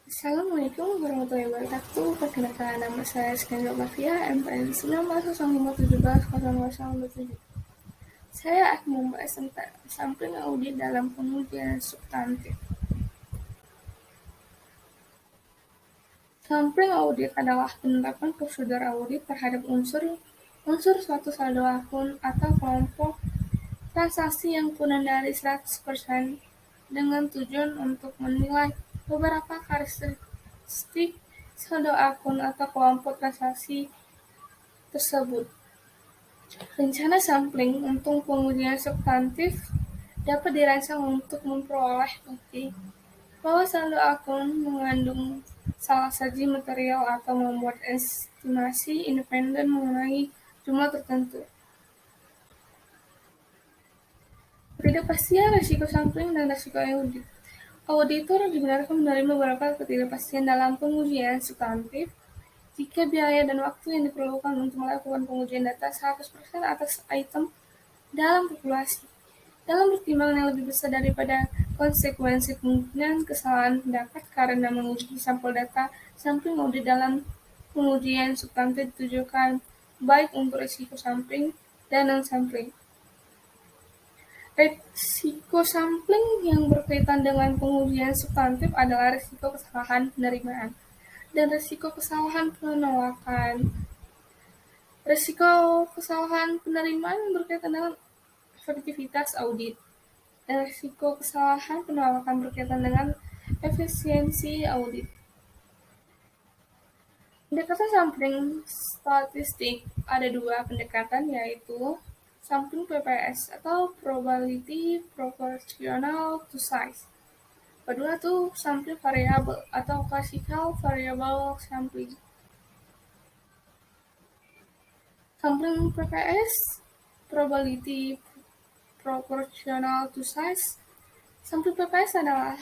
Assalamualaikum warahmatullahi wabarakatuh. Perkenalkan, nama saya Skandal Mafia, MPN 1905170027. Saya akan membahas tentang sampling audit dalam pengujian substantif. Sampling audit adalah penerapan prosedur audit terhadap unsur suatu saldo akun atau kelompok transaksi yang kurang dari 100% dengan tujuan untuk menilai beberapa karakteristik saldo akun atau kelompok transaksi tersebut. Rencana sampling untuk pengujian substantif dapat dirancang untuk memperoleh bukti bahwa saldo akun mengandung salah saji material atau membuat estimasi independen mengenai jumlah tertentu. Ketidakpastian risiko sampling dan risiko audit. Auditor dibenarkan menerima beberapa ketidakpastian dalam pengujian substantif jika biaya dan waktu yang diperlukan untuk melakukan pengujian data 100% atas item dalam populasi. Dalam pertimbangan yang lebih besar daripada konsekuensi kemungkinan kesalahan pendapat karena menguji sampel data, sampling audit dalam pengujian substantif ditujukan baik untuk risiko sampling dan non-sampling. Risiko sampling yang berkaitan dengan pengujian substantif adalah risiko kesalahan penerimaan dan risiko kesalahan penolakan. Risiko kesalahan penerimaan berkaitan dengan efektivitas audit, dan risiko kesalahan penolakan berkaitan dengan efisiensi audit. Pendekatan sampling statistik ada dua pendekatan, yaitu sampling PPS atau probability proportional to size. Kedua itu sampling variable atau classical variable sampling. Sampling PPS probability proportional to size. Sampling PPS adalah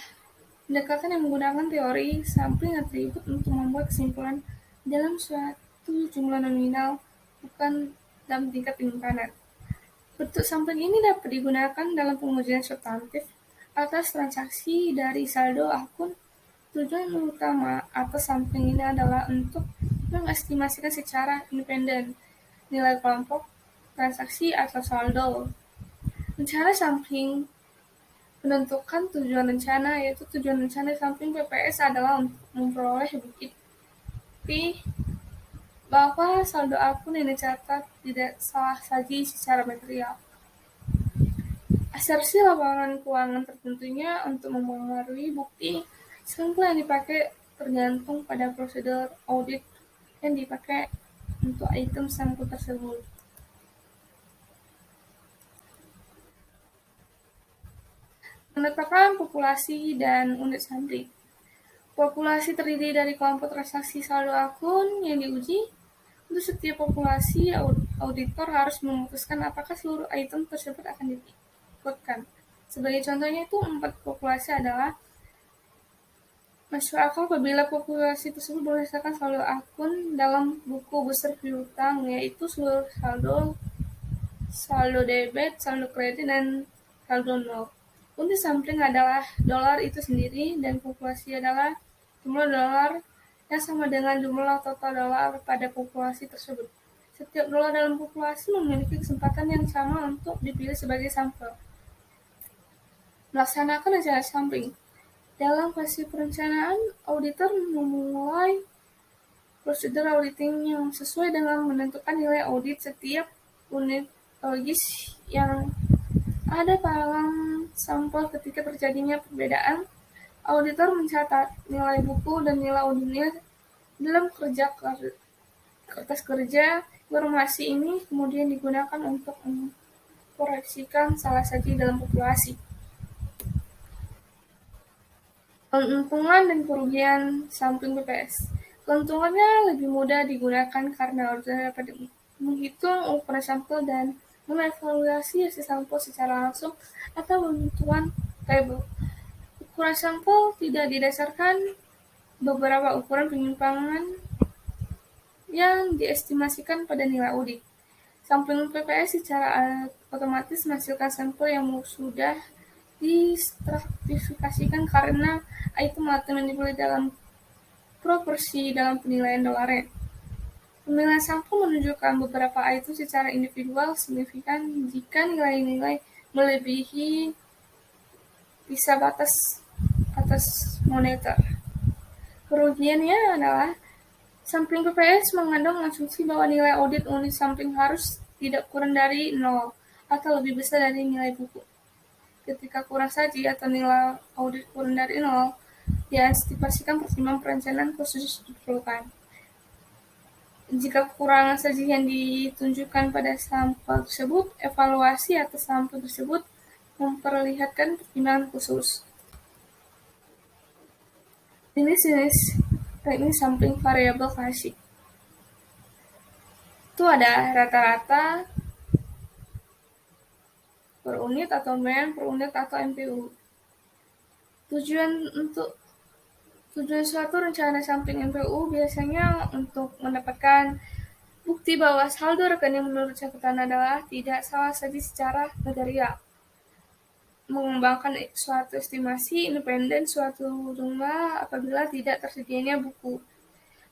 pendekatan yang menggunakan teori sampling atribut untuk membuat kesimpulan dalam suatu jumlah nominal, bukan dalam tingkat penyimpanan. Bentuk sampling ini dapat digunakan dalam pengujian substantif atas transaksi dari saldo akun. Tujuan utama atas sampling ini adalah untuk mengestimasikan secara independen nilai kelompok transaksi atau saldo. Rencana sampling menentukan tujuan rencana, yaitu tujuan rencana sampling PPS adalah untuk memperoleh bukti bahwa saldo akun yang dicatat tidak salah saji secara material. Asersi laporan keuangan tertentunya untuk memengaruhi bukti sampel yang dipakai tergantung pada prosedur audit yang dipakai untuk item sampel tersebut. Penetapan populasi dan unit sampling. Populasi terdiri dari kelompok transaksi saldo akun yang diuji. Untuk setiap populasi, auditor harus memutuskan apakah seluruh item tersebut akan diikutkan. Sebagai contohnya itu 4 populasi adalah masuk akal apabila populasi tersebut berdasarkan saldo akun dalam buku besar piutang, yaitu seluruh saldo debit, saldo kredit, dan saldo nol. Unit sampling adalah dolar itu sendiri, dan populasi adalah jumlah dolar yang sama dengan jumlah total dolar pada populasi tersebut. Setiap dolar dalam populasi memiliki kesempatan yang sama untuk dipilih sebagai sampel. Melaksanakan rencana sampling. Dalam fase perencanaan, auditor memulai prosedur auditing yang sesuai dengan menentukan nilai audit setiap unit logis yang ada dalam sampel. Ketika terjadinya perbedaan, auditor mencatat nilai buku dan nilai auditnya dalam kertas kerja. Informasi ini kemudian digunakan untuk mengkoreksikan salah saji dalam populasi. Keuntungan dan kerugian sampling PPS. Keuntungannya lebih mudah digunakan karena auditor dapat menghitung ukuran sampel dan mengevaluasi hasil sampel secara langsung atau bentukan tabel. Ukuran sampel tidak didasarkan beberapa ukuran penyimpangan yang diestimasikan pada nilai audit. Sampling PPS secara otomatis menghasilkan sampel yang sudah distratifikasikan karena item yang dipilih dalam proporsi dalam penilaian dolarnya. Pemilihan sampel menunjukkan beberapa item secara individual signifikan jika nilai-nilai melebihi bisa batas atas moneter. Kerugiannya adalah sampling PPS mengandung asumsi bahwa nilai audit unit sampling harus tidak kurang dari 0 atau lebih besar dari nilai buku. Ketika kurang saji atau nilai audit kurang dari 0, diantisipasikan pertimbangan perencanaan khusus diperlukan. Jika kekurangan saji yang ditunjukkan pada sampel tersebut, evaluasi atas sampel tersebut memperlihatkan pertimbangan khusus. Jenis-jenis teknik sampling variabel klasik. Itu ada rata-rata per unit atau mean per unit atau MPU. Tujuan suatu rencana sampling MPU biasanya untuk mendapatkan bukti bahwa saldo rekening menurut catatan adalah tidak salah saji secara material. Mengembangkan suatu estimasi independen suatu jumlah apabila tidak tersedianya buku.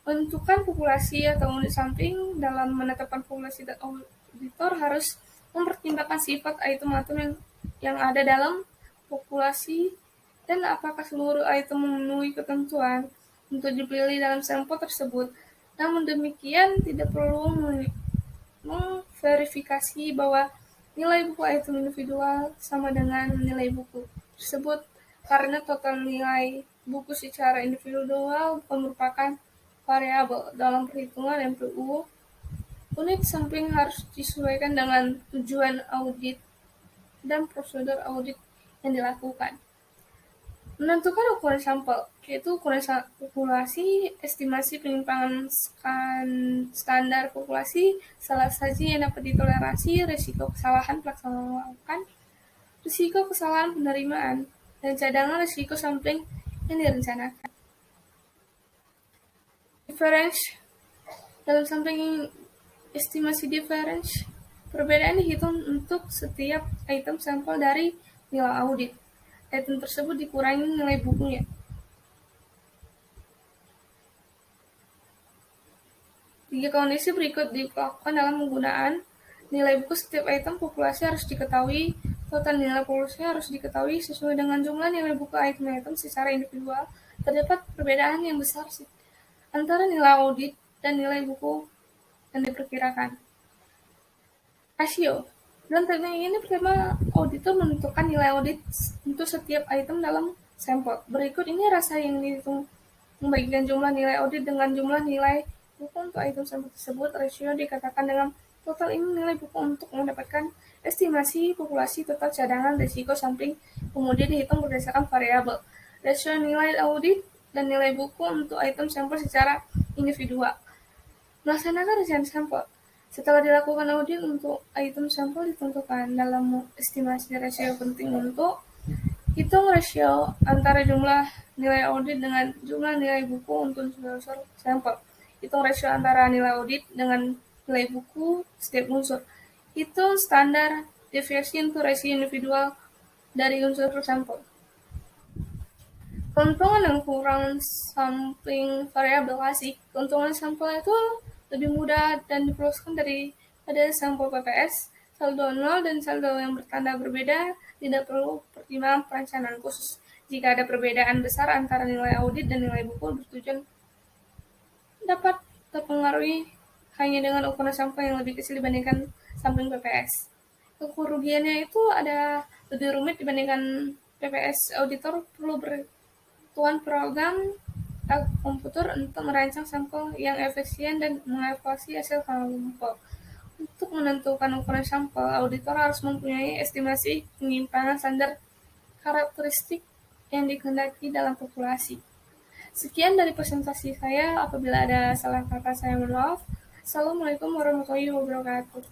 Menentukan populasi atau unit sampling dalam menetapkan populasi auditor harus mempertimbangkan sifat item-item yang ada dalam populasi dan apakah seluruh item memenuhi ketentuan untuk dipilih dalam sampel tersebut. Namun demikian tidak perlu memverifikasi bahwa nilai buku item individual sama dengan nilai buku tersebut karena total nilai buku secara individual merupakan variabel dalam perhitungan MPU. Unit sampling harus disesuaikan dengan tujuan audit dan prosedur audit yang dilakukan. Menentukan ukuran sampel, yaitu ukuran populasi, estimasi penyimpangan standar populasi, salah saji yang dapat ditoleransi, risiko kesalahan pelaksanaan, risiko kesalahan penerimaan, dan cadangan risiko sampling yang direncanakan. Difference dalam sampling estimasi difference, perbedaan dihitung untuk setiap item sampel dari nilai audit. Item tersebut dikurangi nilai bukunya. Tiga kondisi berikut dilakukan dalam penggunaan nilai buku setiap item populasi harus diketahui, total nilai populasi harus diketahui sesuai dengan jumlah nilai buku item-item secara individual. Terdapat perbedaan yang besar antara nilai audit dan nilai buku yang diperkirakan. Rasio. Dalam teknik ini pertama auditor menentukan nilai audit untuk setiap item dalam sampel. Berikut ini rasa yang dihitung membagikan jumlah nilai audit dengan jumlah nilai buku untuk item sampel tersebut. Rasio dikatakan dengan total ini nilai buku untuk mendapatkan estimasi populasi total cadangan risiko sampling, kemudian dihitung berdasarkan variabel. Rasio nilai audit dan nilai buku untuk item sampel secara individual. Melaksanakan rencana sampel. Setelah dilakukan audit untuk item sampel ditentukan dalam estimasi rasio penting untuk hitung rasio antara jumlah nilai audit dengan jumlah nilai buku untuk unsur sampel. Hitung rasio antara nilai audit dengan nilai buku setiap unsur. Hitung standar deviasi untuk rasio individual dari unsur sampel. Keuntungan dan kekurangan sampling variabel klasik. Keuntungan sampel itu lebih mudah dan diperluaskan daripada sampel PPS. Saldo 0 dan saldo yang bertanda berbeda tidak perlu pertimbangan perencanaan khusus. Jika ada perbedaan besar antara nilai audit dan nilai buku, bertujuan dapat terpengaruhi hanya dengan ukuran sampel yang lebih kecil dibandingkan sampling PPS. Kerugiannya itu ada lebih rumit dibandingkan PPS. Auditor perlu bertuan program komputer untuk merancang sampel yang efisien dan mengevaluasi hasil sampel. Untuk menentukan ukuran sampel, auditor harus mempunyai estimasi penyimpangan standar karakteristik yang dikehendaki dalam populasi. Sekian dari presentasi saya. Apabila ada salah kata saya mohon maaf. Assalamualaikum warahmatullahi wabarakatuh.